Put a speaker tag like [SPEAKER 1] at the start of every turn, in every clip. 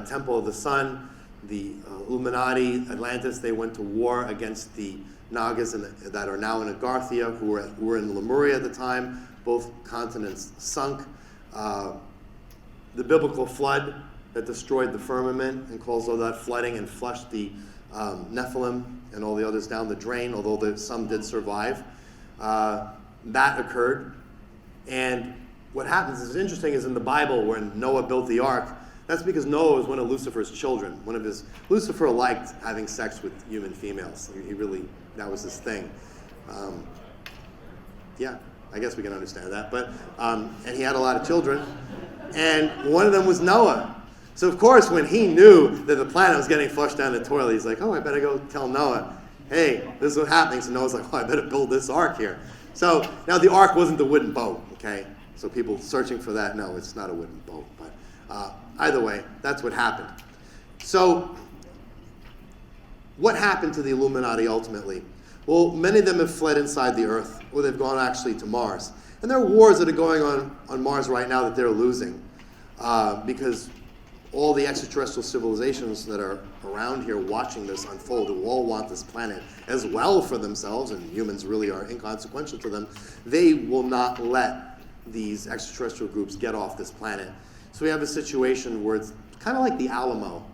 [SPEAKER 1] Temple of the Sun, the Illuminati, Atlantis, they went to war against the Nagas that are now in Agartha, who were in Lemuria at the time. Both continents sunk. The biblical flood that destroyed the firmament and caused all that flooding and flushed the Nephilim and all the others down the drain, although some did survive. That occurred. And what happens is interesting is in the Bible when Noah built the ark, that's because Noah was one of Lucifer's children. Lucifer liked having sex with human females. That was his thing. Yeah, I guess we can understand that. But and he had a lot of children. And one of them was Noah. So of course, when he knew that the planet was getting flushed down the toilet, he's like, oh, I better go tell Noah, hey, this is what's happening. So Noah's like, oh, I better build this ark here. So now the ark wasn't the wooden boat, okay? So people searching for that, no, it's not a wooden boat. But either way, that's what happened. So what happened to the Illuminati ultimately? Well, many of them have fled inside the Earth, or they've gone actually to Mars. And there are wars that are going on Mars right now that they're losing because all the extraterrestrial civilizations that are around here watching this unfold, who all want this planet as well for themselves, and humans really are inconsequential to them, they will not let these extraterrestrial groups get off this planet. So we have a situation where it's kind of like the Alamo,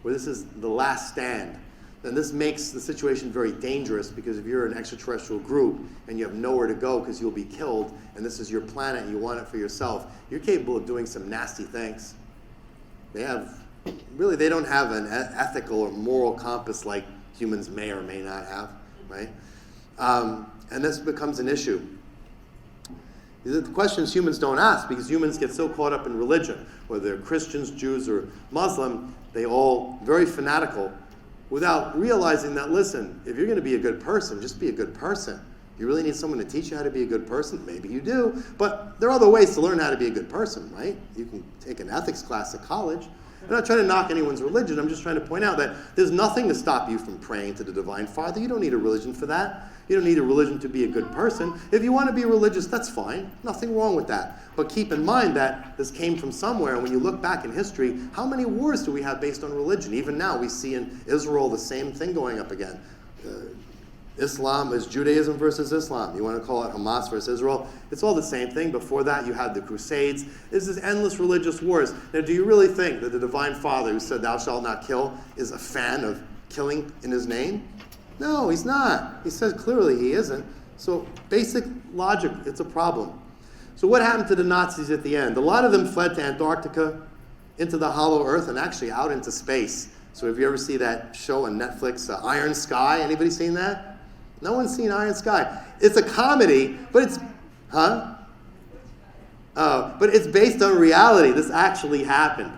[SPEAKER 1] where this is the last stand. And this makes the situation very dangerous because if you're an extraterrestrial group and you have nowhere to go because you'll be killed, and this is your planet and you want it for yourself, you're capable of doing some nasty things. They don't have an ethical or moral compass like humans may or may not have, right? And this becomes an issue. These are the questions humans don't ask because humans get so caught up in religion, whether they're Christians, Jews, or Muslim, they all very fanatical without realizing that, listen, if you're going to be a good person, just be a good person. You really need someone to teach you how to be a good person? Maybe you do, but there are other ways to learn how to be a good person, right? You can take an ethics class at college. I'm not trying to knock anyone's religion. I'm just trying to point out that there's nothing to stop you from praying to the Divine Father. You don't need a religion for that. You don't need a religion to be a good person. If you want to be religious, that's fine. Nothing wrong with that. But keep in mind that this came from somewhere. And when you look back in history, how many wars do we have based on religion? Even now, we see in Israel the same thing going up again. Islam is Judaism versus Islam. You want to call it Hamas versus Israel. It's all the same thing. Before that, you had the Crusades. There's this endless religious wars. Now, do you really think that the Divine Father who said, thou shalt not kill, is a fan of killing in his name? No, he's not. He says clearly he isn't. So basic logic, it's a problem. So what happened to the Nazis at the end? A lot of them fled to Antarctica, into the hollow earth, and actually out into space. So if you ever see that show on Netflix, Iron Sky, anybody seen that? No one's seen Iron Sky. It's a comedy, but it's, but it's based on reality. This actually happened.